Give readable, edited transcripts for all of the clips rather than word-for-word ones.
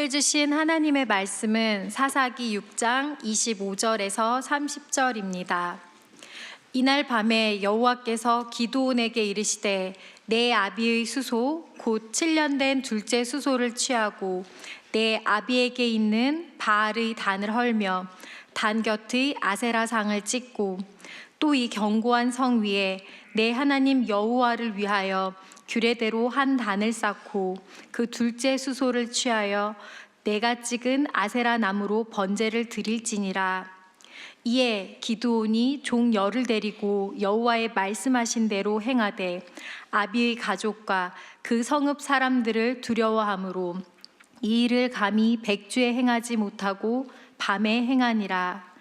오늘 주신 하나님의 말씀은 사사기 6장 25절에서 30절입니다. 이날 밤에 여호와께서 기드온에게 이르시되 내 아비의 수소 곧 7년 된 둘째 수소를 취하고 내 아비에게 있는 바알의 단을 헐며 단 곁의 아세라 상을 찍고 또 이 견고한 성 위에 내 하나님 여호와를 위하여 규례대로 한 단을 쌓고 그 둘째 수소를 취하여 내가 찍은 아세라 나무로 번제를 드릴지니라. 이에 기드온이 종 열을 데리고 여호와의 말씀하신 대로 행하되 아비의 가족과 그 성읍 사람들을 두려워하므로 이 일을 감히 백주에 행하지 못하고 밤에 행하니라.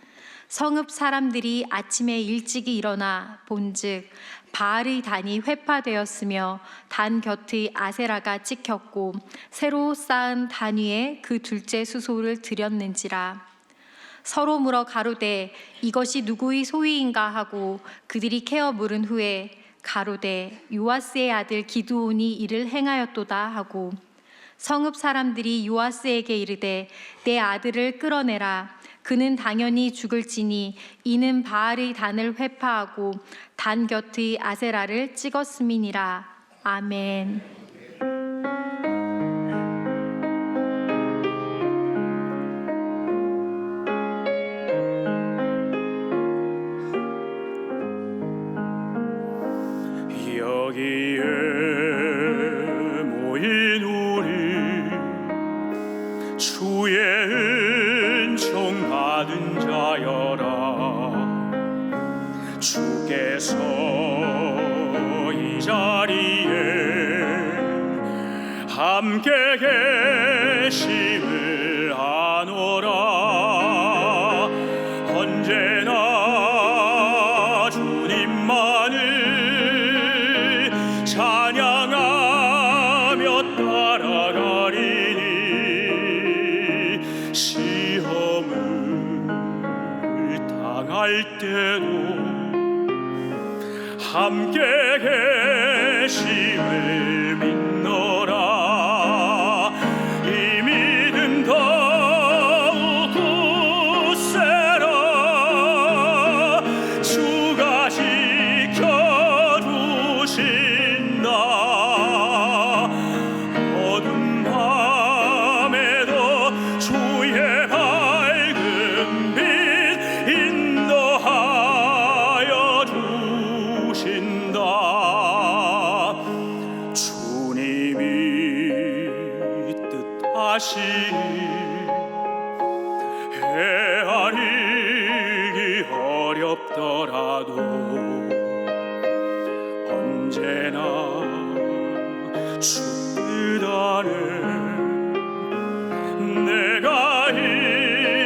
성읍 사람들이 아침에 일찍이 일어나 본즉 바알의 단이 회파되었으며 단 곁의 아세라가 찍혔고 새로 쌓은 단 위에 그 둘째 수소를 들였는지라. 서로 물어 가로되 이것이 누구의 소위인가 하고 그들이 캐어 물은 후에 가로되 요아스의 아들 기드온이 이를 행하였도다 하고 성읍 사람들이 요아스에게 이르되 내 아들을 끌어내라. 그는 당연히 죽을지니 이는 바알의 단을 회파하고 단 곁의 아세라를 찍었음이니라. 아멘. 여기에 모인 우리 주의 은총 받은 자여라. 주께서 이 자리에 함께 계심을 아노라. 언제나 주님만을 찬양하며 따라가리니 시험을 당할 때도 함께 계심을 믿노라. 이 믿음 더욱 굳세라. 주가 지켜주신다. 어두운 밤에도 주의 밝은 빛 인도하여 주신다. 주님이 뜻하시니 헤아리기 어렵더라도 언제나 주 뜻 안에 내가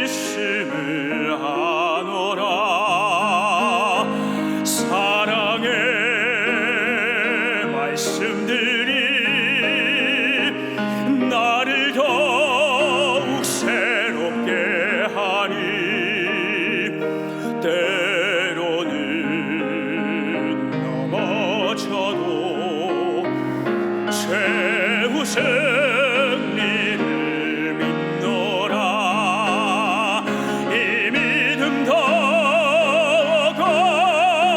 있음을 아노라. 사랑의 말씀들이 나를 더욱 새롭게 하니 때로는 넘어져도 최후 승리를 믿노라. 이 믿음 더욱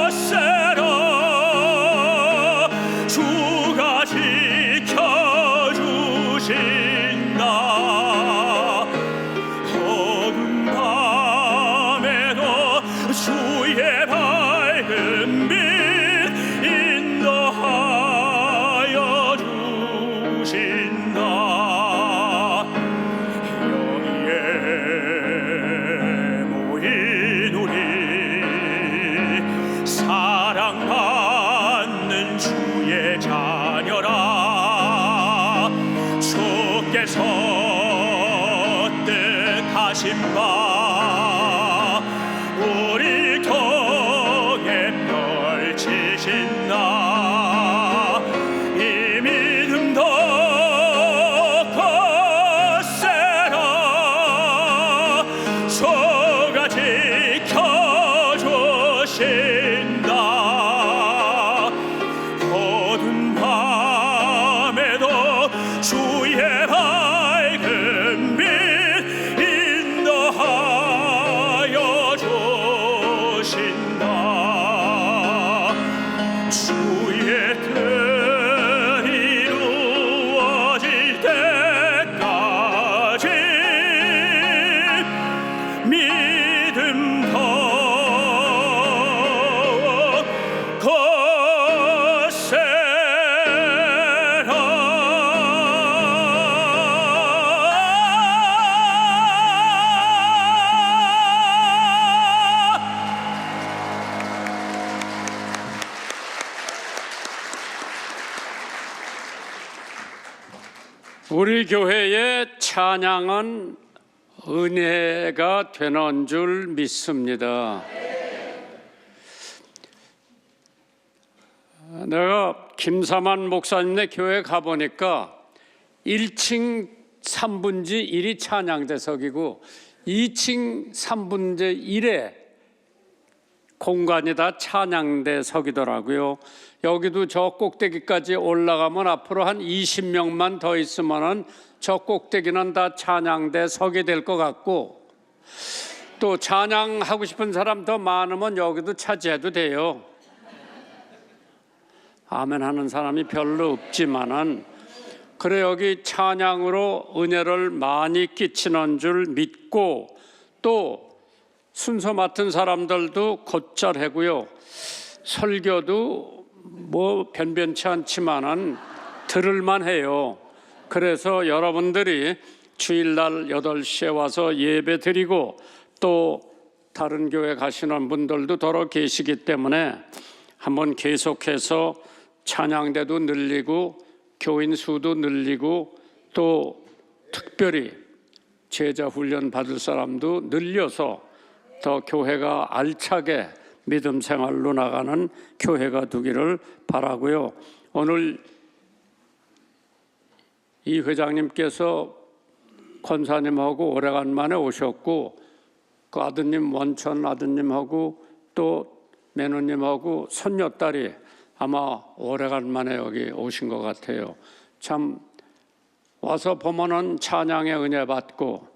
굳세라. 주가 지켜주신다. 어두운 밤에도 주의 밝은 빛 인도하여 주신다. 여기에 모인 우리 사랑받는 주의 자녀라. 주께서 뜻하신 바 우리 통해 펼치신다. 이 믿음 더욱 굳세라. 주가 지켜주신다. 어두운 밤에도 주의 밝은 빛 인도하여 주신다. 주의 뜻 이루어질 때까지 믿음 더욱 굳세라. 우리 교회의 찬양은 은혜가 되는 줄 믿습니다. 내가 김사만 목사님네 교회 가보니까 1층 3분지 1이 찬양대석이고 2층 3분지 1에 공간이 다 찬양대석이더라고요. 여기도 저 꼭대기까지 올라가면 앞으로 한 20명만 더 있으면은 저 꼭대기는 다 찬양대석이 될 것 같고, 또 찬양하고 싶은 사람 더 많으면 여기도 차지해도 돼요. 아멘 하는 사람이 별로 없지만은, 그래 여기 찬양으로 은혜를 많이 끼치는 줄 믿고, 또 순서 맡은 사람들도 곧잘 하고요. 설교도 뭐 변변치 않지만은 들을만 해요. 그래서 여러분들이 주일날 8시에 와서 예배 드리고, 또 다른 교회 가시는 분들도 더러 계시기 때문에 한번 계속해서 찬양대도 늘리고 교인 수도 늘리고, 또 특별히 제자 훈련 받을 사람도 늘려서 더 교회가 알차게 믿음 생활로 나가는 교회가 되기를 바라고요. 오늘 이 회장님께서 권사님하고 오래간만에 오셨고, 그 아드님 원천 아드님하고 또 매너님하고 손녀딸이 아마 오래간만에 여기 오신 것 같아요. 참 와서 보면은 찬양의 은혜 받고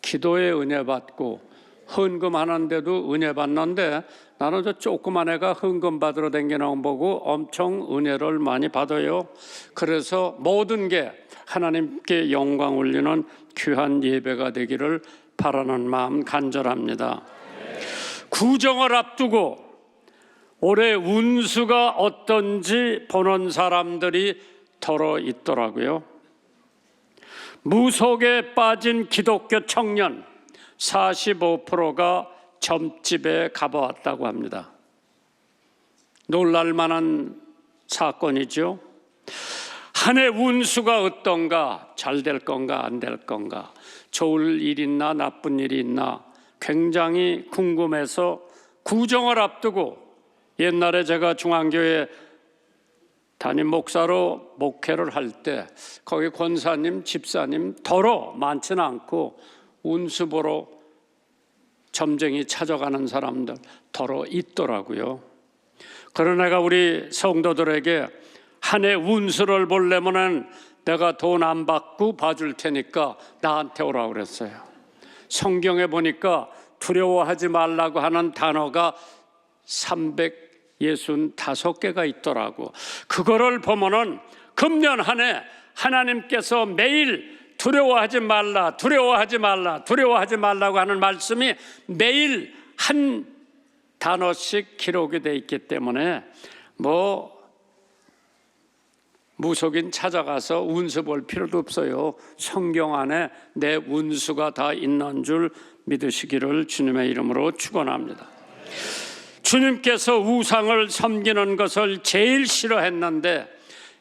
기도의 은혜 받고 헌금하는데도 은혜 받는데, 나는 저 조그만 애가 헌금 받으러 다니는 거 보고 엄청 은혜를 많이 받아요. 그래서 모든 게 하나님께 영광 올리는 귀한 예배가 되기를 바라는 마음 간절합니다. 구정을 앞두고 올해 운수가 어떤지 보는 사람들이 더러 있더라고요. 무속에 빠진 기독교 청년 45%가 점집에 가보았다고 합니다. 놀랄만한 사건이죠. 한 해 운수가 어떤가, 잘 될 건가 안 될 건가, 좋을 일 있나 나쁜 일이 있나 굉장히 궁금해서 구정을 앞두고, 옛날에 제가 중앙교회 담임 목사로 목회를 할 때 거기 권사님, 집사님 더러 많지는 않고 운수 보러 점쟁이 찾아가는 사람들 더러 있더라고요. 그러나 내가 우리 성도들에게 한 해 운수를 보려면은 내가 돈 안 받고 봐줄 테니까 나한테 오라고 그랬어요. 성경에 보니까 두려워하지 말라고 하는 단어가 365개가 있더라고. 그거를 보면은 금년 한 해 하나님께서 매일 두려워하지 말라, 두려워하지 말라, 두려워하지 말라고 하는 말씀이 매일 한 단어씩 기록이 돼 있기 때문에 뭐 무속인 찾아가서 운수 볼 필요도 없어요. 성경 안에 내 운수가 다 있는 줄 믿으시기를 주님의 이름으로 축원합니다. 주님께서 우상을 섬기는 것을 제일 싫어했는데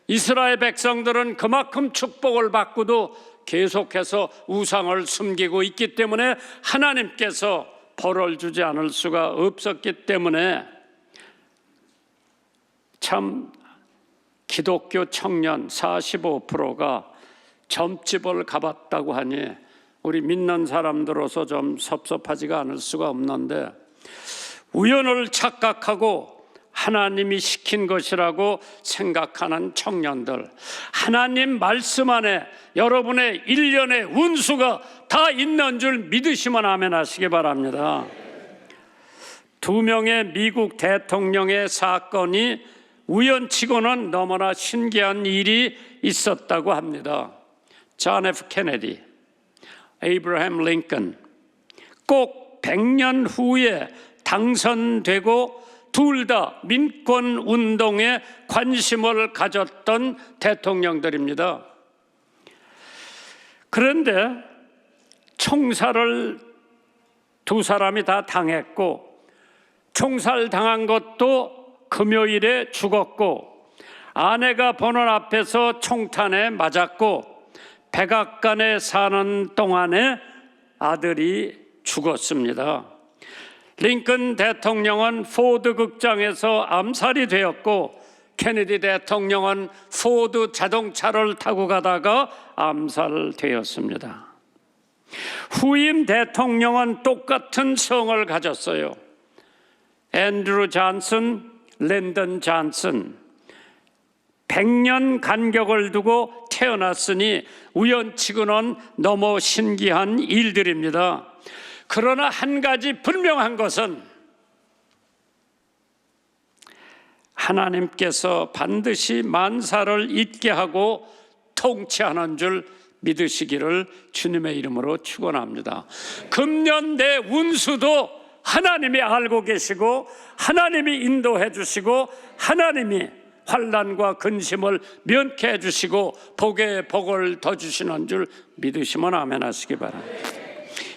이스라엘 백성들은 그만큼 축복을 받고도 계속해서 우상을 숨기고 있기 때문에 하나님께서 벌을 주지 않을 수가 없었기 때문에, 참 기독교 청년 45%가 점집을 가봤다고 하니 우리 믿는 사람들로서 좀 섭섭하지가 않을 수가 없는데, 우연을 착각하고 하나님이 시킨 것이라고 생각하는 청년들, 하나님 말씀 안에 여러분의 일련의 운수가 다 있는 줄 믿으시면 아멘 하시기 바랍니다. 2명의 미국 대통령의 사건이 우연치고는 너무나 신기한 일이 있었다고 합니다. 존 F. 케네디, 에이브러햄 링컨, 꼭 100년 후에 당선되고 둘 다 민권운동에 관심을 가졌던 대통령들입니다. 그런데 총살을 두 사람이 다 당했고, 총살 당한 것도 금요일에 죽었고, 아내가 보는 앞에서 총탄에 맞았고, 백악관에 사는 동안에 아들이 죽었습니다. 링컨 대통령은 포드 극장에서 암살이 되었고 케네디 대통령은 포드 자동차를 타고 가다가 암살되었습니다. 후임 대통령은 똑같은 성을 가졌어요. 앤드루 존슨, 랜던 존슨. 100년 간격을 두고 태어났으니 우연치고는 너무 신기한 일들입니다. 그러나 한 가지 분명한 것은 하나님께서 반드시 만사를 있게 하고 통치하는 줄 믿으시기를 주님의 이름으로 축원합니다. 금년 내 운수도 하나님이 알고 계시고 하나님이 인도해 주시고 하나님이 환난과 근심을 면케 해 주시고 복에 복을 더 주시는 줄 믿으시면 아멘 하시기 바랍니다.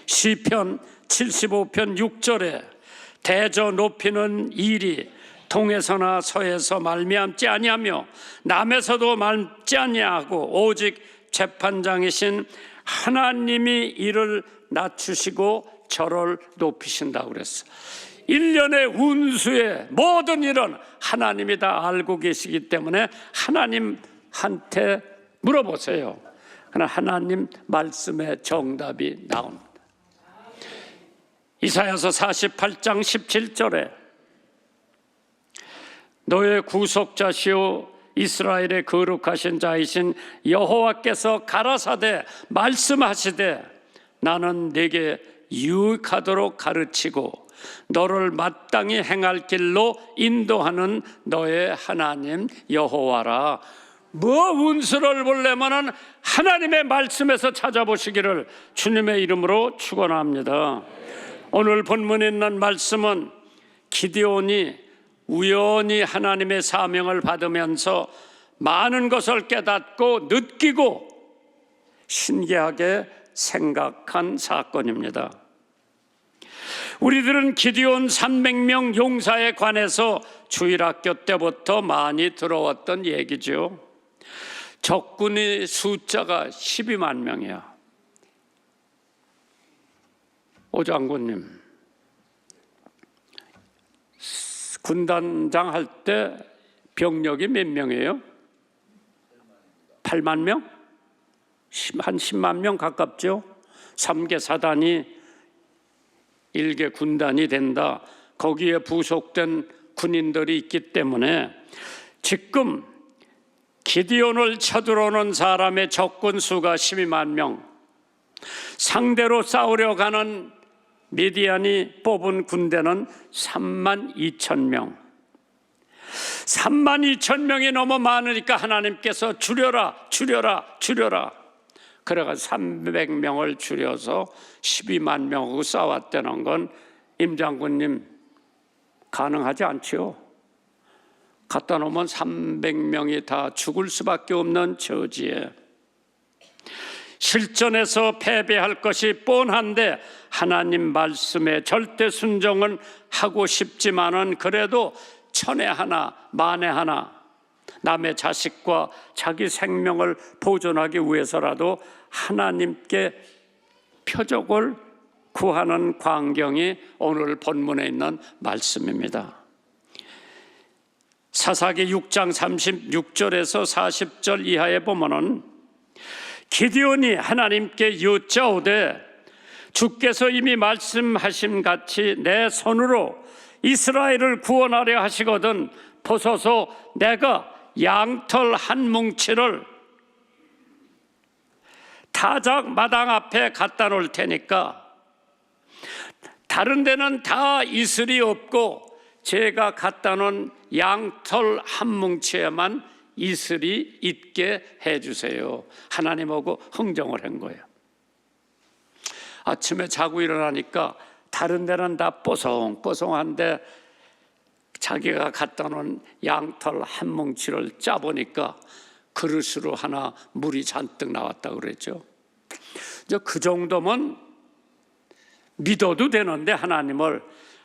시편 75편 6절에 대저 높이는 일이 동에서나 서에서 말미암지 아니하며 남에서도 말지 아니하고 오직 재판장이신 하나님이 이를 낮추시고 저를 높이신다고 그랬어. 1년의 운수의 모든 일은 하나님이 다 알고 계시기 때문에 하나님한테 물어보세요. 그러나 하나님 말씀의 정답이 나옵니다. 이사야서 48장 17절에 너의 구속자시오 이스라엘의 거룩하신 자이신 여호와께서 가라사대 말씀하시되 나는 네게 유익하도록 가르치고 너를 마땅히 행할 길로 인도하는 너의 하나님 여호와라. 뭐 운수를 보려면은 하나님의 말씀에서 찾아보시기를 주님의 이름으로 축원합니다. 오늘 본문에 있는 말씀은 기드온이 우연히 하나님의 사명을 받으면서 많은 것을 깨닫고 느끼고 신기하게 생각한 사건입니다. 우리들은 기드온 300명 용사에 관해서 주일학교 때부터 많이 들어왔던 얘기죠. 적군의 숫자가 12만 명이야. 오 장군님, 군단장 할 때 병력이 몇 명이에요? 8만 명? 한 10만 명 가깝죠. 3개 사단이 1개 군단이 된다. 거기에 부속된 군인들이 있기 때문에 지금 기드온을 쳐들어오는 사람의 적군 수가 12만 명, 상대로 싸우려 가는 미디안이 뽑은 군대는 3만 2천 명. 3만 2천 명이 너무 많으니까 하나님께서 줄여라. 그래가지고 300명을 줄여서 12만 명하고 싸웠다는 건 임장군님 가능하지 않지요. 갖다 놓으면 300명이 다 죽을 수밖에 없는 처지에 실전에서 패배할 것이 뻔한데 하나님 말씀에 절대 순종은 하고 싶지만은 그래도 천에 하나 만에 하나 남의 자식과 자기 생명을 보존하기 위해서라도 하나님께 표적을 구하는 광경이 오늘 본문에 있는 말씀입니다. 사사기 6장 36절에서 40절 이하에 보면은 기드온이 하나님께 여짜오되 주께서 이미 말씀하신 같이 내 손으로 이스라엘을 구원하려 하시거든 보소서 내가 양털 한 뭉치를 타작 마당 앞에 갖다 놓을 테니까 다른 데는 다 이슬이 없고 제가 갖다 놓은 양털 한 뭉치에만 이슬이 있게 해주세요. 하나님하고 흥정을 한 거예요. 아침에 자고 일어나니까 다른 데는 다 뽀송뽀송한데 자기가 갖다 놓은 양털 한 뭉치를 짜보니까 그릇으로 하나 물이 잔뜩 나왔다고 그랬죠. 이제 그 정도면 믿어도 되는데 하나님을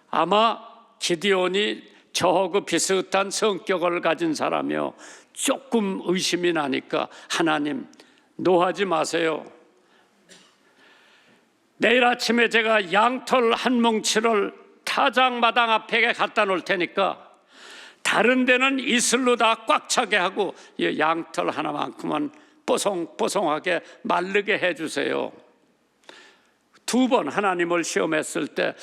아마 기드온이 저하고 비슷한 성격을 가진 사람이요. 조금 의심이 나니까 하나님 노하지 마세요. 내일 아침에 제가 양털 한 뭉치를 타작마당 앞에 갖다 놓을 테니까 다른 데는 이슬로 다 꽉 차게 하고 이 양털 하나만큼은 뽀송뽀송하게 마르게 해주세요. 2번 하나님을 시험했을 때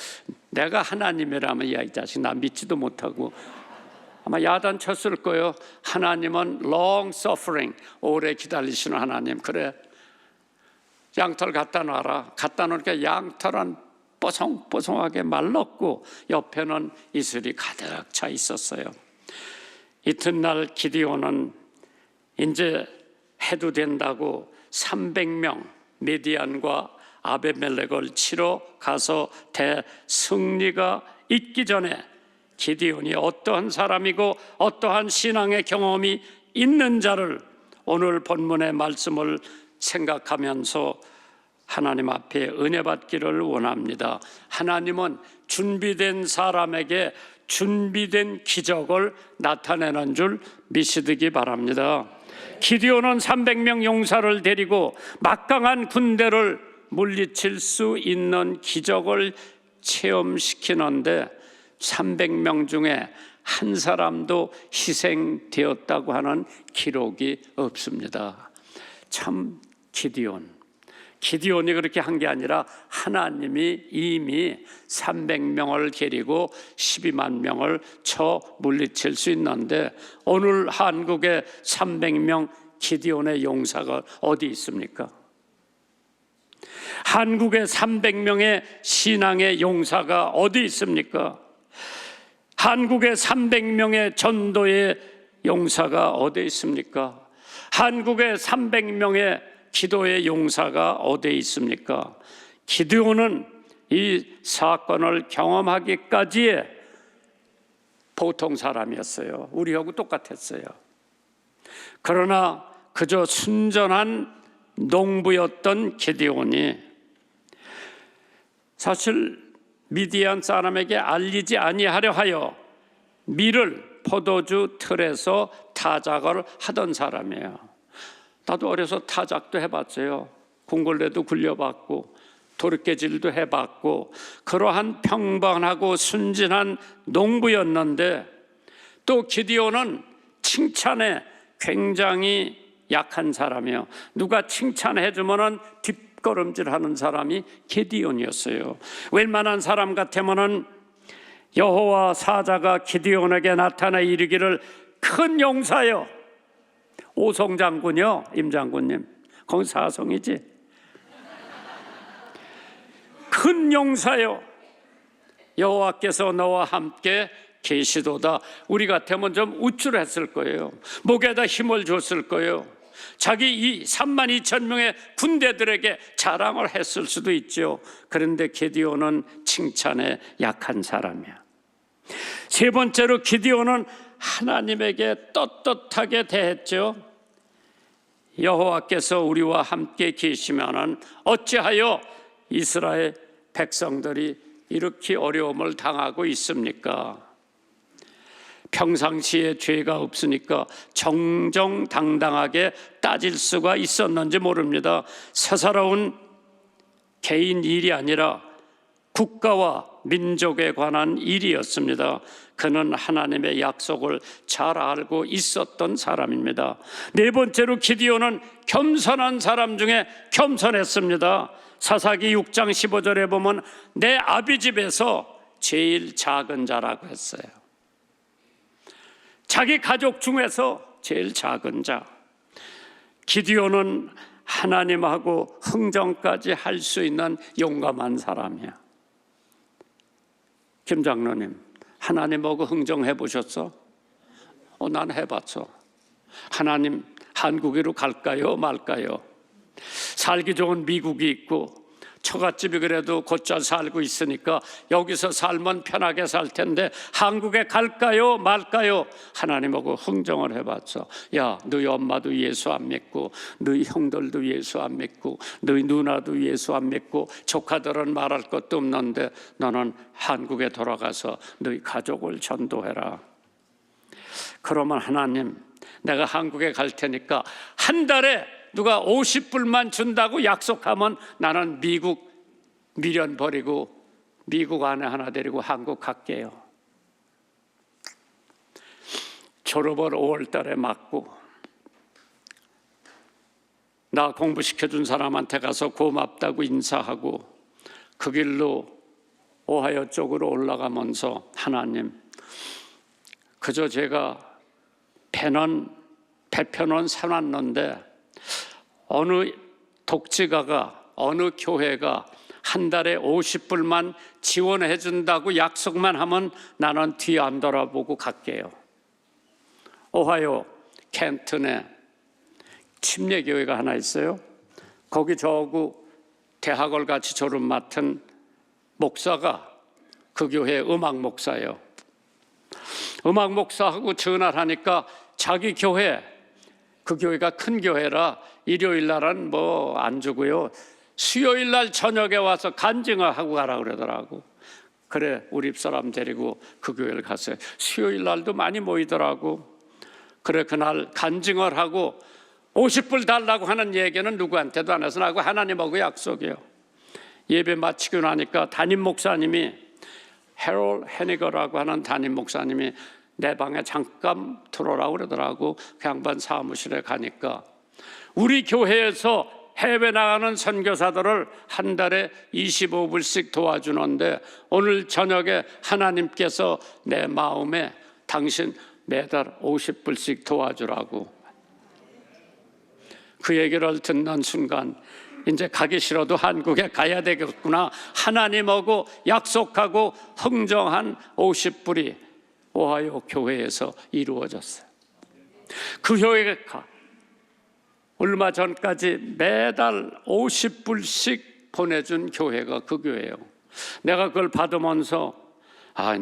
내가 하나님이라면 야, 이 자식 나 믿지도 못하고 아마 야단쳤을 거예요. 하나님은 long suffering, 오래 기다리시는 하나님. 그래, 양털 갖다 놔라. 갖다 놓으니까 양털은 뽀송뽀송하게 말랐고 옆에는 이슬이 가득 차 있었어요. 이튿날 기디온은 이제 해도 된다고 300명 미디안과 아베멜렉을 치러 가서 대승리가 있기 전에 기디온이 어떠한 사람이고 어떠한 신앙의 경험이 있는 자를 오늘 본문의 말씀을 생각하면서 하나님 앞에 은혜 받기를 원합니다. 하나님은 준비된 사람에게 준비된 기적을 나타내는 줄 믿으시기 바랍니다. 기디온은 300명 용사를 데리고 막강한 군대를 물리칠 수 있는 기적을 체험시키는데 300명 중에 한 사람도 희생되었다고 하는 기록이 없습니다. 참 기디온이 그렇게 한 게 아니라 하나님이 이미 300명을 데리고 12만 명을 쳐 물리칠 수 있는데 오늘 한국에 300명 기디온의 용사가 어디 있습니까? 한국에 300명의 신앙의 용사가 어디 있습니까? 한국에 300명의 전도의 용사가 어디 있습니까? 한국에 300명의 기도의 용사가 어디에 있습니까? 기드온은 이 사건을 경험하기까지의 보통 사람이었어요. 우리하고 똑같았어요. 그러나 그저 순전한 농부였던 기드온이 사실 미디안 사람에게 알리지 아니하려 하여 밀을 포도주 틀에서 타작을 하던 사람이에요. 나도 어려서 타작도 해봤어요. 궁궐레도 굴려봤고 도르깨질도 해봤고 그러한 평범하고 순진한 농부였는데 또 기디온은 칭찬에 굉장히 약한 사람이에요. 누가 칭찬해주면은 뒷걸음질하는 사람이 기디온이었어요. 웬만한 사람 같으면은 여호와 사자가 기디온에게 나타나 이르기를 큰 용사여, 오성 장군이요, 임 장군님, 거기 사성이지. 큰 용사여, 여호와께서 너와 함께 계시도다. 우리 같으면 좀 우쭐했을 거예요. 목에다 힘을 줬을 거예요. 자기 이 32,000명의 군대들에게 자랑을 했을 수도 있죠. 그런데 기디온은 칭찬에 약한 사람이야. 세 번째로 기디온은 하나님에게 떳떳하게 대했죠. 여호와께서 우리와 함께 계시면은 어찌하여 이스라엘 백성들이 이렇게 어려움을 당하고 있습니까? 평상시에 죄가 없으니까 정정당당하게 따질 수가 있었는지 모릅니다. 사사로운 개인 일이 아니라 국가와 민족에 관한 일이었습니다. 그는 하나님의 약속을 잘 알고 있었던 사람입니다. 네 번째로 기디온은 겸손한 사람 중에 겸손했습니다. 사사기 6장 15절에 보면 내 아비 집에서 제일 작은 자라고 했어요. 자기 가족 중에서 제일 작은 자. 기디온은 하나님하고 흥정까지 할 수 있는 용감한 사람이야. 김 장로님, 하나님하고 흥정해 보셨어? 난 해봤어. 하나님, 한국으로 갈까요 말까요? 살기 좋은 미국이 있고 처갓집이 그래도 곧잘 살고 있으니까 여기서 살면 편하게 살 텐데 한국에 갈까요 말까요? 하나님하고 흥정을 해봤어. 야, 너희 엄마도 예수 안 믿고 너희 형들도 예수 안 믿고 너희 누나도 예수 안 믿고 조카들은 말할 것도 없는데 너는 한국에 돌아가서 너희 가족을 전도해라. 그러면 하나님, 내가 한국에 갈 테니까 한 달에 누가 50불만 준다고 약속하면 나는 미국 미련 버리고 미국 아내 하나 데리고 한국 갈게요. 졸업을 5월 달에 맞고 나 공부시켜준 사람한테 가서 고맙다고 인사하고 그 길로 오하이오 쪽으로 올라가면서 하나님, 그저 제가 배편은 사놨는데 어느 독지가가 어느 교회가 한 달에 50불만 지원해 준다고 약속만 하면 나는 뒤 안 돌아보고 갈게요. 오하이오 켄튼에 침례교회가 하나 있어요. 거기 저하고 대학을 같이 졸업 맡은 목사가 그 교회 음악 목사예요. 음악 목사하고 전화를 하니까 자기 교회, 그 교회가 큰 교회라 일요일 날은 뭐 안 주고요, 수요일 날 저녁에 와서 간증하고 가라 그러더라고. 그래, 우리 집사람 데리고 그 교회를 갔어요. 수요일 날도 많이 모이더라고. 그래, 그날 간증을 하고 50불 달라고 하는 얘기는 누구한테도 안 해서 나하고 하나님하고 약속이에요. 예배 마치고 나니까 담임 목사님이, 해롤 헤니거라고 하는 담임 목사님이 내 방에 잠깐 들어오라고 그러더라고. 그 양반 사무실에 가니까 우리 교회에서 해외 나가는 선교사들을 한 달에 25불씩 도와주는데 오늘 저녁에 하나님께서 내 마음에 당신 매달 50불씩 도와주라고. 그 얘기를 듣는 순간 이제 가기 싫어도 한국에 가야 되겠구나. 하나님하고 약속하고 흥정한 50불이 오하이오 교회에서 이루어졌어요. 그 교회가 얼마 전까지 매달 50불씩 보내준 교회가 그 교회예요. 내가 그걸 받으면서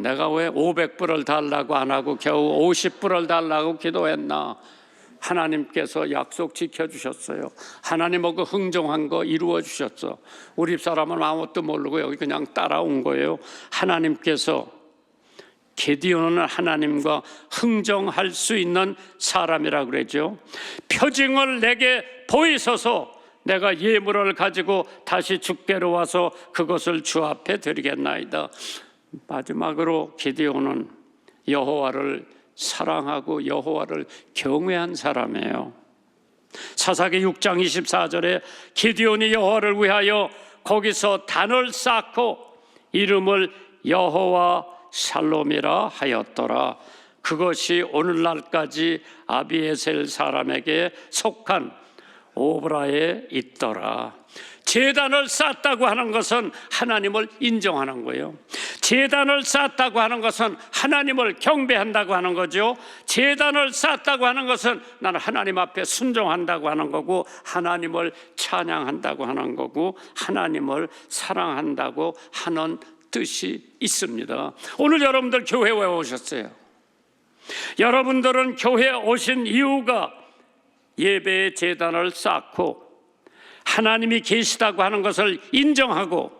내가 왜 500불을 달라고 안 하고 겨우 50불을 달라고 기도했나. 하나님께서 약속 지켜주셨어요. 하나님하고 흥정한 거 이루어 주셨어. 우리 집사람은 아무것도 모르고 여기 그냥 따라온 거예요. 하나님께서 게디온은 하나님과 흥정할 수 있는 사람이라고 그러죠. 표징을 내게 보이소서. 내가 예물을 가지고 다시 주께로 와서 그것을 주 앞에 드리겠나이다. 마지막으로 게디온은 여호와를 사랑하고 여호와를 경외한 사람이에요. 사사기 6장 24절에 기드온이 여호와를 위하여 거기서 단을 쌓고 이름을 여호와 샬롬이라 하였더라. 그것이 오늘날까지 아비에셀 사람에게 속한 오브라에 있더라. 제단을 쌓았다고 하는 것은 하나님을 인정하는 거예요. 제단을 쌓았다고 하는 것은 하나님을 경배한다고 하는 거죠. 제단을 쌓았다고 하는 것은 나는 하나님 앞에 순종한다고 하는 거고, 하나님을 찬양한다고 하는 거고, 하나님을 사랑한다고 하는 뜻이 있습니다. 오늘 여러분들 교회에 왜 오셨어요? 여러분들은 교회에 오신 이유가 예배의 제단을 쌓고 하나님이 계시다고 하는 것을 인정하고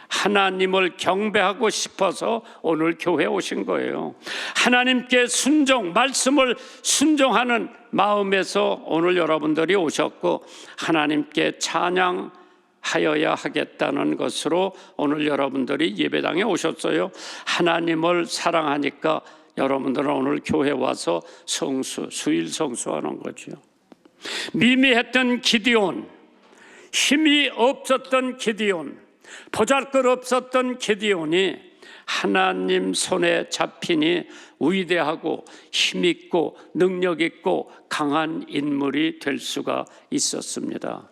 하나님을 경배하고 싶어서 오늘 교회에 오신 거예요. 하나님께 순종, 말씀을 순종하는 마음에서 오늘 여러분들이 오셨고, 하나님께 찬양하여야 하겠다는 것으로 오늘 여러분들이 예배당에 오셨어요. 하나님을 사랑하니까 여러분들은 오늘 교회 와서 수일 성수하는 거죠. 미미했던 기드온, 힘이 없었던 기드온, 보잘것없었던 기드온이 하나님 손에 잡히니 위대하고 힘있고 능력있고 강한 인물이 될 수가 있었습니다.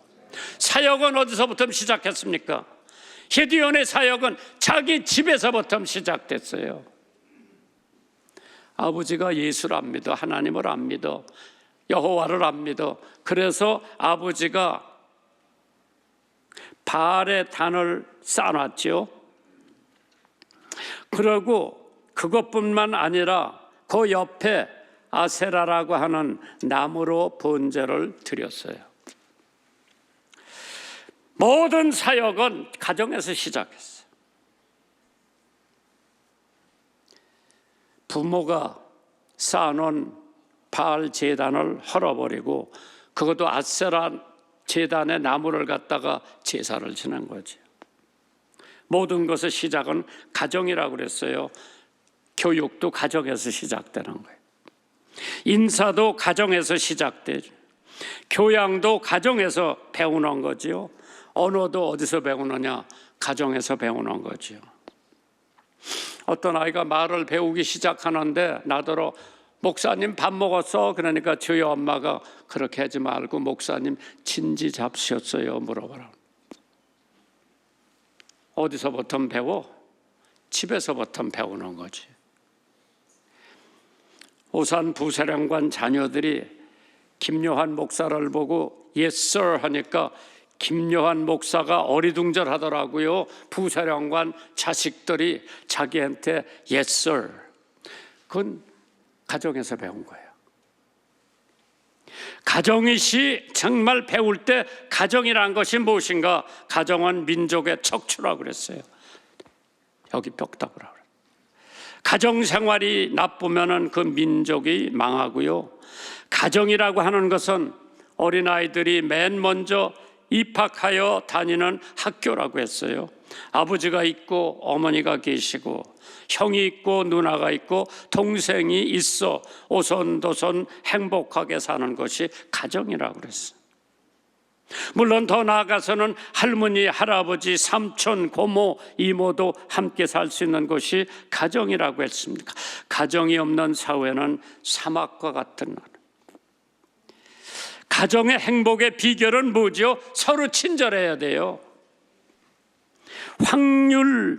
사역은 어디서부터 시작했습니까? 기드온의 사역은 자기 집에서부터 시작됐어요. 아버지가 예수를 안 믿어, 하나님을 안 믿어, 여호와를 안 믿어. 그래서 아버지가 바알의 단을 쌓아놨죠. 그리고 그것뿐만 아니라 그 옆에 아세라라고 하는 나무로 번제를 드렸어요. 모든 사역은 가정에서 시작했어요. 부모가 쌓아놓은 바알 제단을 헐어버리고 그것도 아세라 제단에 나무를 갖다가 제사를 지낸 거죠. 모든 것의 시작은 가정이라고 그랬어요. 교육도 가정에서 시작되는 거예요. 인사도 가정에서 시작되죠. 교양도 가정에서 배우는 거지요. 언어도 어디서 배우느냐? 가정에서 배우는 거지요. 어떤 아이가 말을 배우기 시작하는데 나더러 목사님 밥 먹었어? 그러니까 저희 엄마가 그렇게 하지 말고 목사님 진지 잡수셨어요? 물어봐라. 어디서부터 배워? 집에서부터 배우는 거지. 오산 부사령관 자녀들이 김요한 목사를 보고 Yes sir 하니까 김요한 목사가 어리둥절하더라고요. 부사령관 자식들이 자기한테 Yes sir. 그건 가정에서 배운 거예요. 가정이시 정말 배울 때 가정이란 것이 무엇인가? 가정은 민족의 척추라고 그랬어요. 여기 벽답을 하고. 가정생활이 나쁘면 그 민족이 망하고요. 가정이라고 하는 것은 어린아이들이 맨 먼저 입학하여 다니는 학교라고 했어요. 아버지가 있고 어머니가 계시고 형이 있고 누나가 있고 동생이 있어 오손도손 행복하게 사는 것이 가정이라고 그랬어요. 물론 더 나아가서는 할머니, 할아버지, 삼촌, 고모, 이모도 함께 살 수 있는 것이 가정이라고 했습니다. 가정이 없는 사회는 사막과 같은 나라. 가정의 행복의 비결은 뭐죠? 서로 친절해야 돼요.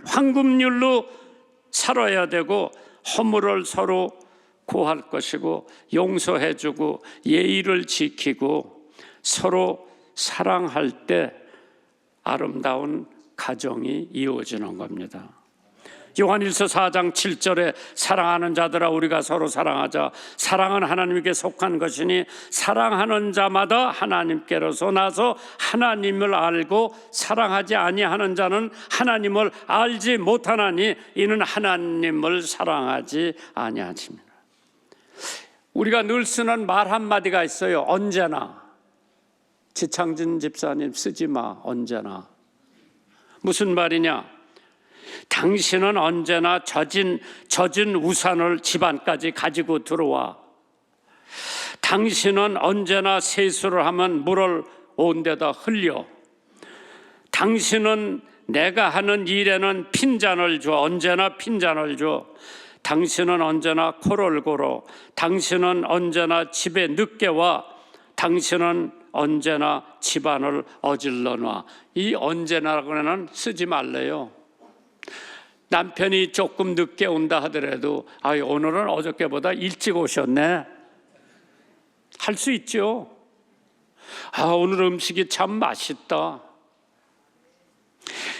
황금률로 살아야 되고 허물을 서로 고할 것이고 용서해주고 예의를 지키고 서로 사랑할 때 아름다운 가정이 이루어지는 겁니다. 요한일서 4장 7절에 사랑하는 자들아 우리가 서로 사랑하자. 사랑은 하나님께 속한 것이니 사랑하는 자마다 하나님께로서 나서 하나님을 알고 사랑하지 아니하는 자는 하나님을 알지 못하나니 이는 하나님을 사랑하지 아니하십니다. 우리가 늘 쓰는 말 한마디가 있어요. 언제나. 지창진 집사님 쓰지 마. 언제나. 무슨 말이냐? 당신은 언제나 젖은 우산을 집안까지 가지고 들어와. 당신은 언제나 세수를 하면 물을 온 데다 흘려. 당신은 내가 하는 일에는 핀잔을 줘. 언제나 핀잔을 줘. 당신은 언제나 코를 골어. 당신은 언제나 집에 늦게 와. 당신은 언제나 집안을 어질러 놔. 이 언제나라고는 쓰지 말래요. 남편이 조금 늦게 온다 하더라도 오늘은 어저께보다 일찍 오셨네 할 수 있죠. 오늘 음식이 참 맛있다.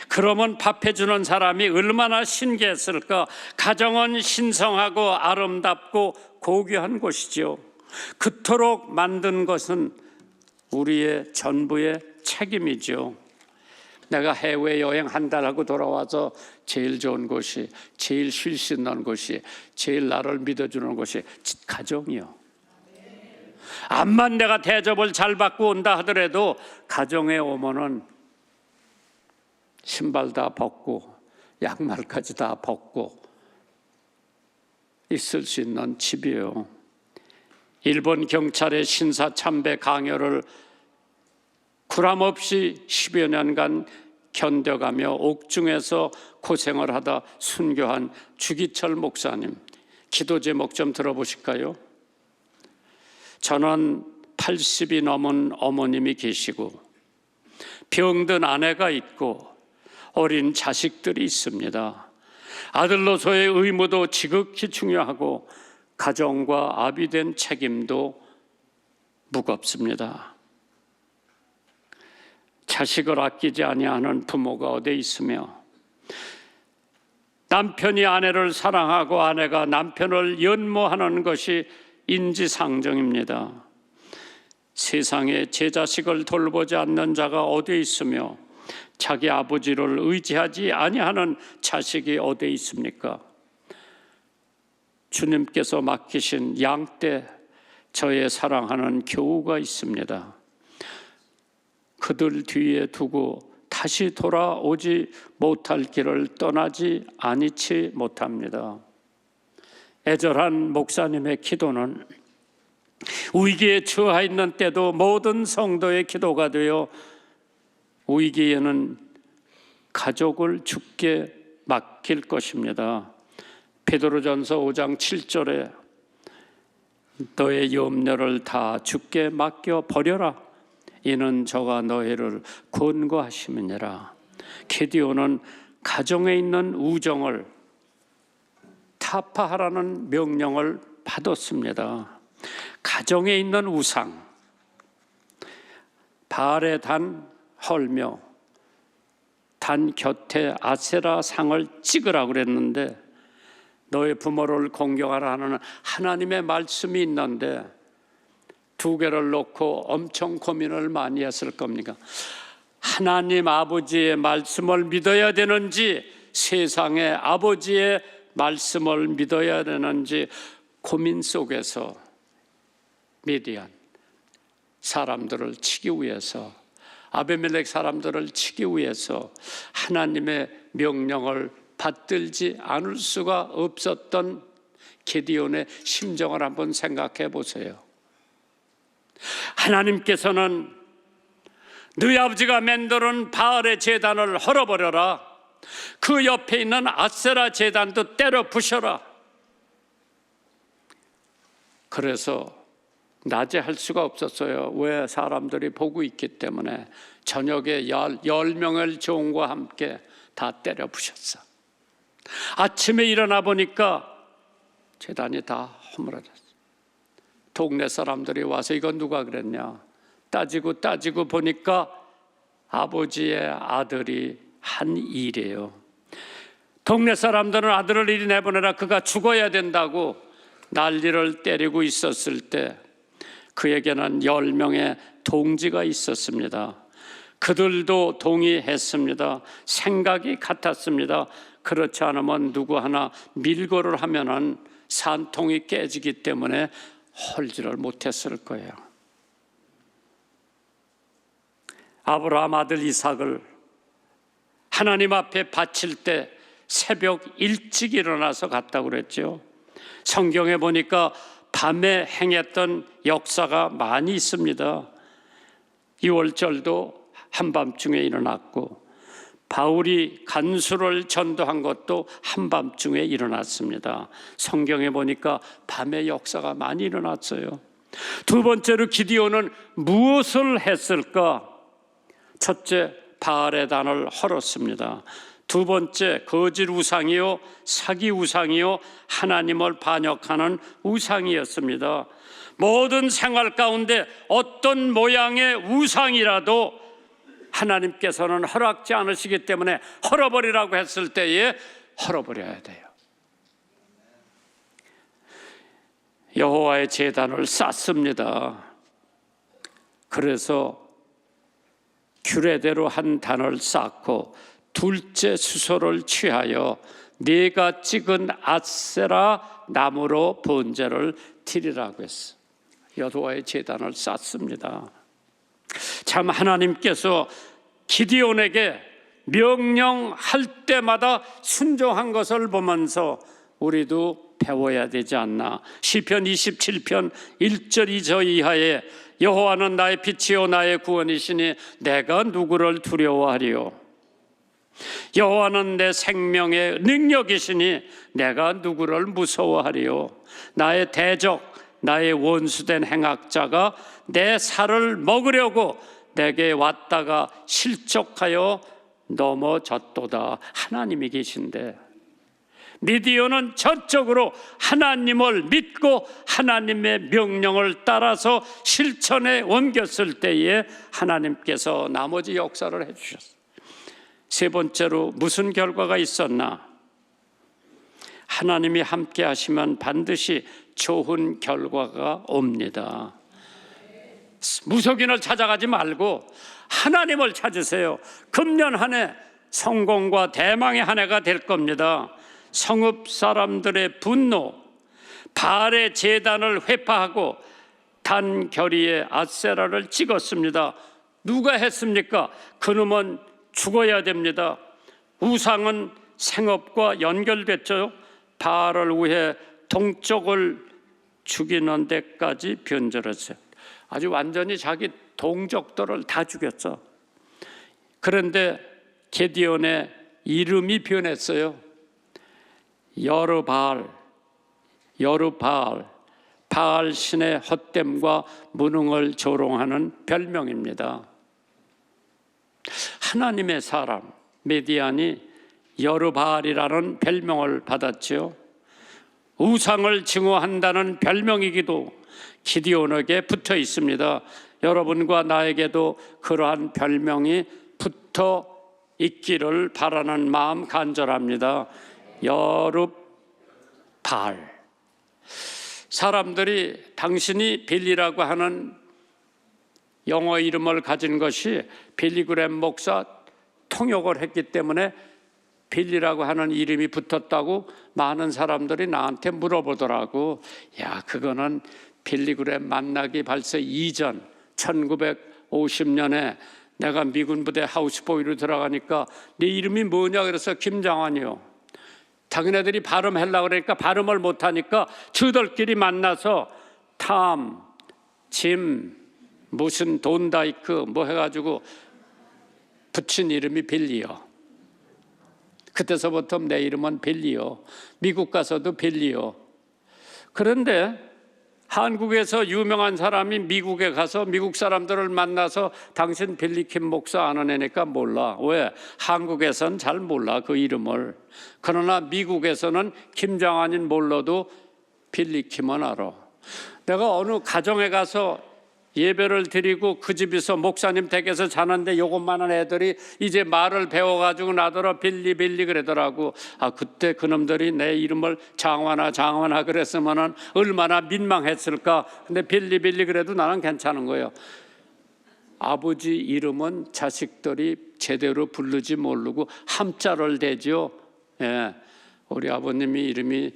그러면 밥 해주는 사람이 얼마나 신기했을까. 가정은 신성하고 아름답고 고귀한 곳이죠. 그토록 만든 것은 우리의 전부의 책임이죠. 내가 해외여행 한 달 하고 돌아와서 제일 좋은 곳이, 제일 쉴 수 있는 곳이, 제일 나를 믿어주는 곳이 가정이요. 암만 내가 대접을 잘 받고 온다 하더라도 가정에 오면은 신발 다 벗고 양말까지 다 벗고 있을 수 있는 집이에요. 일본 경찰의 신사참배 강요를 구람없이 10여 년간 견뎌가며 옥중에서 고생을 하다 순교한 주기철 목사님 기도 제목 좀 들어보실까요? 저는 80이 넘은 어머님이 계시고 병든 아내가 있고 어린 자식들이 있습니다. 아들로서의 의무도 지극히 중요하고 가정과 아비 된 책임도 무겁습니다. 자식을 아끼지 아니하는 부모가 어디 있으며 남편이 아내를 사랑하고 아내가 남편을 연모하는 것이 인지상정입니다. 세상에 제 자식을 돌보지 않는 자가 어디 있으며 자기 아버지를 의지하지 아니하는 자식이 어디 있습니까? 주님께서 맡기신 양떼 저의 사랑하는 교우가 있습니다. 그들 뒤에 두고 다시 돌아오지 못할 길을 떠나지 아니치 못합니다. 애절한 목사님의 기도는 위기에 처해 있는 때도 모든 성도의 기도가 되어 위기에는 가족을 주께 맡길 것입니다. 베드로전서 5장 7절에 너의 염려를 다 주께 맡겨 버려라. 이는 저가 너희를 권고하심이니라. 기드온은 가정에 있는 우정을 타파하라는 명령을 받았습니다. 가정에 있는 우상, 바알의 단 헐며 단 곁에 아세라 상을 찍으라 그랬는데 너의 부모를 공경하라 하는 하나님의 말씀이 있는데 두 개를 놓고 엄청 고민을 많이 했을 겁니까? 하나님 아버지의 말씀을 믿어야 되는지 세상의 아버지의 말씀을 믿어야 되는지 고민 속에서 미디안 사람들을 치기 위해서 아비멜렉 사람들을 치기 위해서 하나님의 명령을 받들지 않을 수가 없었던 기드온의 심정을 한번 생각해 보세요. 하나님께서는 너희 아버지가 만드는 바알의 제단을 헐어버려라. 그 옆에 있는 아세라 제단도 때려 부셔라. 그래서 낮에 할 수가 없었어요. 왜? 사람들이 보고 있기 때문에. 저녁에 10명의 종과 함께 다 때려 부셨어. 아침에 일어나 보니까 제단이 다 허물어졌어. 동네 사람들이 와서 이건 누가 그랬냐 따지고 보니까 아버지의 아들이 한 일이에요. 동네 사람들은 아들을 이리 내보내라, 그가 죽어야 된다고 난리를 때리고 있었을 때 그에게는 10명의 동지가 있었습니다. 그들도 동의했습니다. 생각이 같았습니다. 그렇지 않으면 누구 하나 밀고를 하면은 산통이 깨지기 때문에 헐지를 못했을 거예요. 아브라함 아들 이삭을 하나님 앞에 바칠 때 새벽 일찍 일어나서 갔다고 그랬죠. 성경에 보니까 밤에 행했던 역사가 많이 있습니다. 6월절도 한밤중에 일어났고 바울이 간수를 전도한 것도 한밤중에 일어났습니다. 성경에 보니까 밤에 역사가 많이 일어났어요. 두 번째로 기드온은 무엇을 했을까? 첫째, 바알의 단을 헐었습니다. 두 번째, 거짓 우상이요 사기 우상이요 하나님을 반역하는 우상이었습니다. 모든 생활 가운데 어떤 모양의 우상이라도 하나님께서는 허락지 않으시기 때문에 헐어버리라고 했을 때에 헐어버려야 돼요. 여호와의 제단을 쌓습니다. 그래서 규례대로 한 단을 쌓고 둘째 수소를 취하여 네가 찍은 아세라 나무로 번제를 드리라고 했어. 여호와의 제단을 쌓습니다. 참 하나님께서 기드온에게 명령할 때마다 순종한 것을 보면서 우리도 배워야 되지 않나. 시편 27편 1절 2절 이하에 여호와는 나의 빛이요 나의 구원이시니 내가 누구를 두려워하리요. 여호와는 내 생명의 능력이시니 내가 누구를 무서워하리요. 나의 대적 나의 원수된 행악자가 내 살을 먹으려고 내게 왔다가 실족하여 넘어졌도다. 하나님이 계신데 미디온은 전적으로 하나님을 믿고 하나님의 명령을 따라서 실천에 옮겼을 때에 하나님께서 나머지 역사를 해주셨어요. 세 번째로 무슨 결과가 있었나? 하나님이 함께 하시면 반드시 좋은 결과가 옵니다. 무속인을 찾아가지 말고 하나님을 찾으세요. 금년 한 해 성공과 대망의 한 해가 될 겁니다. 성읍 사람들의 분노, 바알의 제단을 회파하고 단결의의 아세라를 찍었습니다. 누가 했습니까? 그놈은 죽어야 됩니다. 우상은 생업과 연결됐죠. 바알을 위해 동족을 죽이는 데까지 변절했어요. 아주 완전히 자기 동족들을 다 죽였어. 그런데 게디온의 이름이 변했어요. 여르바알, 바알 신의 헛됨과 무능을 조롱하는 별명입니다. 하나님의 사람 미디안이 여르바알이라는 별명을 받았지요. 우상을 증오한다는 별명이기도 기디온에게 붙어 있습니다. 여러분과 나에게도 그러한 별명이 붙어 있기를 바라는 마음 간절합니다. 여르바알. 사람들이 당신이 빌리라고 하는 영어 이름을 가진 것이 빌리그램 목사 통역을 했기 때문에 빌리라고 하는 이름이 붙었다고 많은 사람들이 나한테 물어보더라고. 야, 그거는 빌리그램 만나기 벌써 이전 1950년에 내가 미군 부대 하우스보이로 들어가니까 네 이름이 뭐냐 그래서 김장환이요. 자기네들이 발음하려고 그러니까 발음을 못하니까 저들끼리 만나서 탐, 짐, 무슨 돈다이크 뭐 해가지고 붙인 이름이 빌리요. 그때서부터 내 이름은 빌리요. 미국 가서도 빌리요. 그런데 한국에서 유명한 사람이 미국에 가서 미국 사람들을 만나서 당신 빌리킴 목사 아는 애니까 몰라. 왜? 한국에서는 잘 몰라 그 이름을. 그러나 미국에서는 김장환인 몰라도 빌리킴은 알아. 내가 어느 가정에 가서 예배를 드리고 그 집에서 목사님 댁에서 자는데 요것만한 애들이 이제 말을 배워가지고 나더러 빌리 그러더라고. 아, 그때 그놈들이 내 이름을 장환아 그랬으면은 얼마나 민망했을까. 근데 빌리 그래도 나는 괜찮은 거예요. 아버지 이름은 자식들이 제대로 부르지 모르고 함자를 대죠. 예, 우리 아버님이 이름이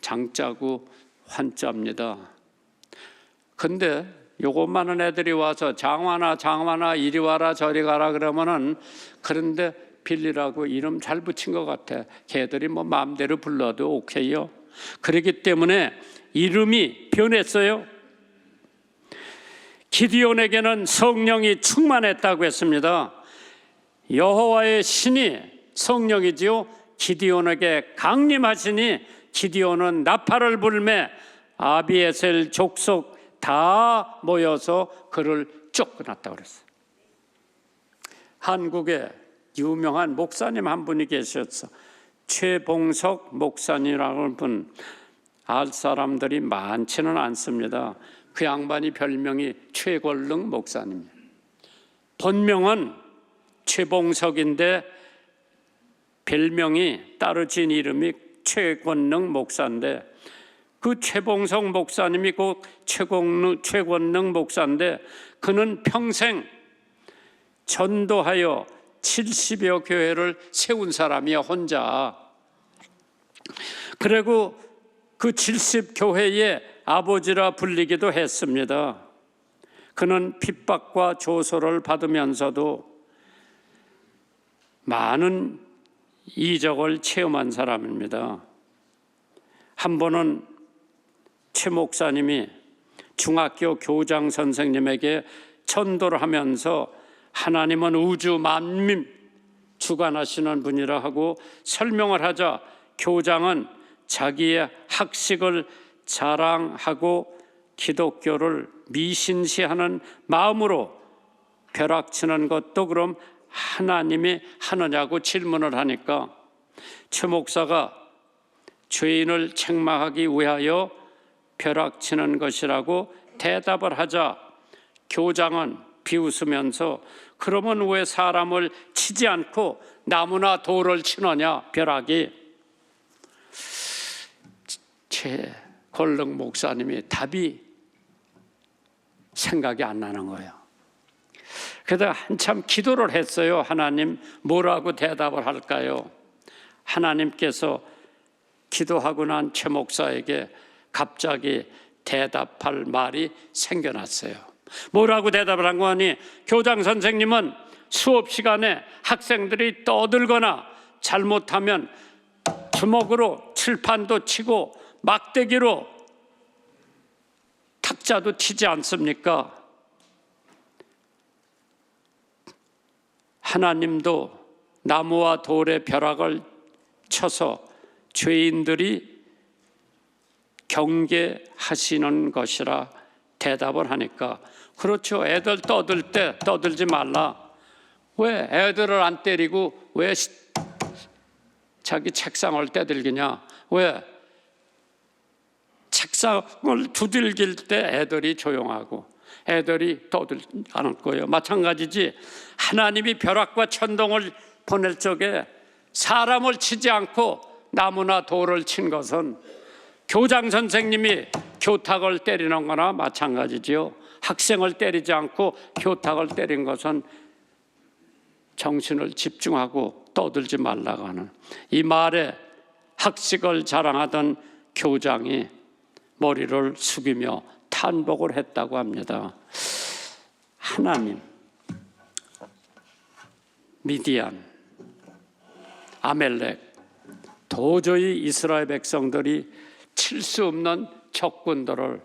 장자고 환자입니다. 근데 요것만한 애들이 와서 장환아 이리 와라 저리 가라 그러면은, 그런데 빌리라고 이름 잘 붙인 것 같아. 걔들이 뭐 마음대로 불러도 오케이요. 그렇기 때문에 이름이 변했어요. 기디온에게는 성령이 충만했다고 했습니다. 여호와의 신이 성령이지요. 기디온에게 강림하시니 기디온은 나팔을 불매 아비에셀 족속 다 모여서 그를 쫓겨났다고 그랬어요. 한국에 유명한 목사님 한 분이 계셨어. 최봉석 목사님이라는 분. 알 사람들이 많지는 않습니다. 그 양반이 별명이 최권능 목사님이에요. 본명은 최봉석인데 별명이 따로 진 이름이 최권능 목사인데, 그 최봉석 목사님이 그 최권능 목사인데, 그는 평생 전도하여 70여 교회를 세운 사람이야, 혼자. 그리고 그 70교회의 아버지라 불리기도 했습니다. 그는 핍박과 조소를 받으면서도 많은 이적을 체험한 사람입니다. 한 번은 최 목사님이 중학교 교장 선생님에게 전도를 하면서 하나님은 우주 만민 주관하시는 분이라 하고 설명을 하자, 교장은 자기의 학식을 자랑하고 기독교를 미신시하는 마음으로 벼락치는 것도 그럼 하나님이 하느냐고 질문을 하니까 최 목사가 죄인을 책망하기 위하여 벼락치는 것이라고 대답을 하자, 교장은 비웃으면서 그러면 왜 사람을 치지 않고 나무나 돌을 치느냐, 벼락이. 최권능 목사님이 답이 생각이 안 나는 거예요. 그래서 한참 기도를 했어요. 하나님, 뭐라고 대답을 할까요? 하나님께서 기도하고 난 최 목사에게 갑자기 대답할 말이 생겨났어요. 뭐라고 대답을 한 거니? 교장 선생님은 수업 시간에 학생들이 떠들거나 잘못하면 주먹으로 칠판도 치고 막대기로 탁자도 치지 않습니까? 하나님도 나무와 돌의 벼락을 쳐서 죄인들이 경계하시는 것이라 대답을 하니까, 그렇죠. 애들 떠들 때 떠들지 말라. 왜 애들을 안 때리고 왜 자기 책상을 때들기냐? 왜 책상을 두들길 때 애들이 조용하고 애들이 떠들지 않을 거예요. 마찬가지지. 하나님이 벼락과 천둥을 보낼 적에 사람을 치지 않고 나무나 돌을 친 것은 교장 선생님이 교탁을 때리는 거나 마찬가지지요. 학생을 때리지 않고 교탁을 때린 것은 정신을 집중하고 떠들지 말라고 하는 이 말에 학식을 자랑하던 교장이 머리를 숙이며 탄복을 했다고 합니다. 하나님, 미디안, 아멜렉, 도저히 이스라엘 백성들이 칠 수 없는 적군들을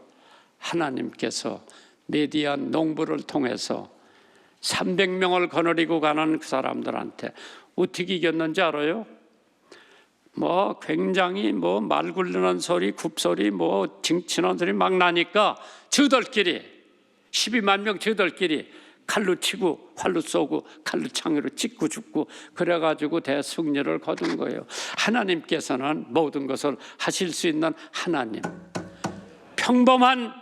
하나님께서 미디안 농부를 통해서 300명을 거느리고 가는 그 사람들한테 어떻게 이겼는지 알아요? 굉장히 말 굴리는 소리, 굽소리, 징치는 소리 막 나니까 저들끼리 12만 명 저들끼리 칼로 치고 활로 쏘고 칼로 창으로 찍고 죽고 그래가지고 대승리를 거둔 거예요. 하나님께서는 모든 것을 하실 수 있는 하나님, 평범한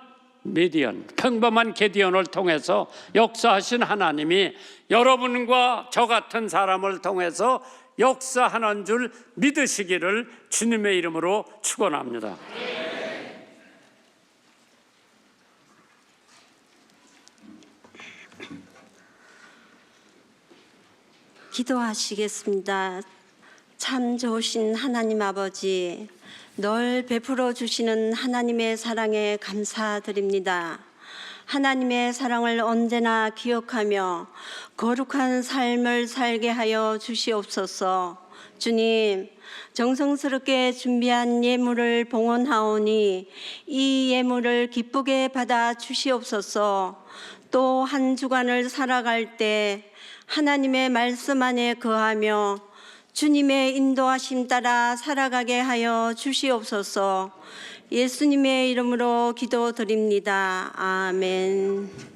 미디안, 평범한 게디언을 통해서 역사하신 하나님이 여러분과 저 같은 사람을 통해서 역사하는 줄 믿으시기를 주님의 이름으로 축원합니다. 기도하시겠습니다. 참 좋으신 하나님 아버지, 널 베풀어 주시는 하나님의 사랑에 감사드립니다. 하나님의 사랑을 언제나 기억하며 거룩한 삶을 살게 하여 주시옵소서. 주님, 정성스럽게 준비한 예물을 봉헌하오니 이 예물을 기쁘게 받아 주시옵소서. 또 한 주간을 살아갈 때 하나님의 말씀 안에 거하며 주님의 인도하심 따라 살아가게 하여 주시옵소서. 예수님의 이름으로 기도드립니다. 아멘.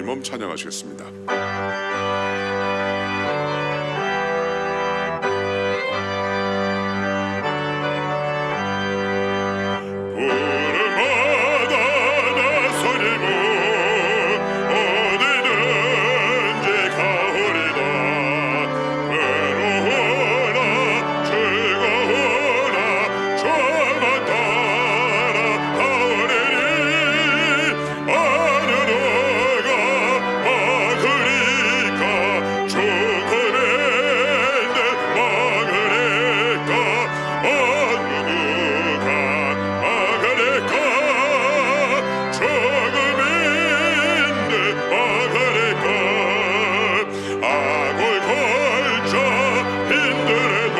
전임함 찬양하시겠습니다. 푸른바다 나서리고 어디든지 가오리다. 외로우나 즐거우나 저만 따라가오리니 어느 누가 막으리까 죽어낸데 막으리까 어느 누가 막으리까 죽음인데 막으리까 악을 걸자 힘들어도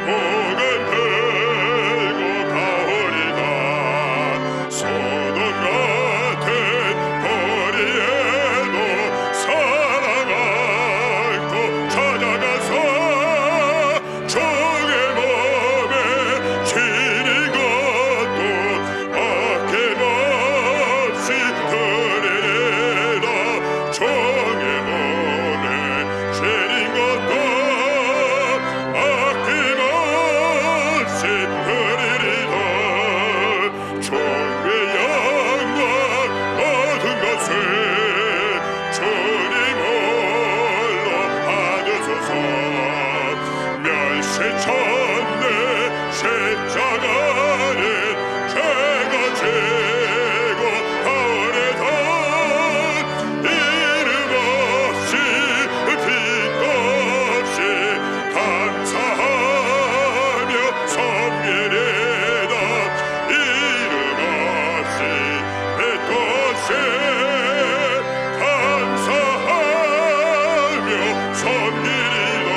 목은 들고 가오리다. 소돔 같은 거리에도 사랑 안고 찾아가서 적의 몸에 지닌 것도 아낌없이 드리리라. 적의 몸에 지닌 것도 아낌없이 드리리라. 종의 영광 모든 것을 주님 홀로 받으소서. 멸시쳤네 십자가는 죄가 지고 가오리다. 이름 없이 빚도 없이 감사하며 섬기리다. 이름 없이 빚도 없이 감사하며 섬기리다.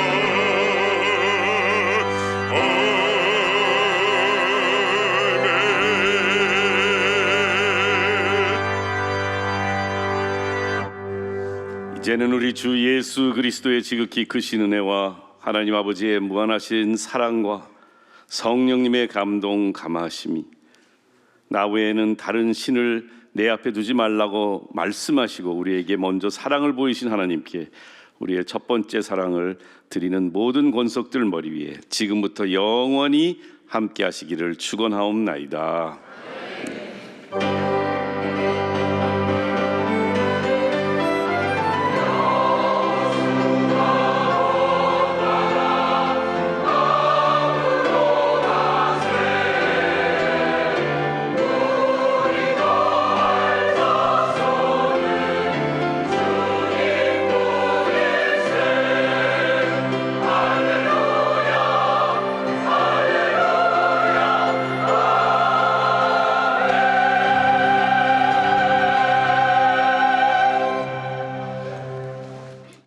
아멘. 이제는 우리 주 예수 그리스도의 지극히 크신 은혜와 하나님 아버지의 무한하신 사랑과 성령님의 감동 감화하심이 나 외에는 다른 신을 내 앞에 두지 말라고 말씀하시고 우리에게 먼저 사랑을 보이신 하나님께 우리의 첫 번째 사랑을 드리는 모든 권속들 머리 위에 지금부터 영원히 함께 하시기를 축원하옵나이다.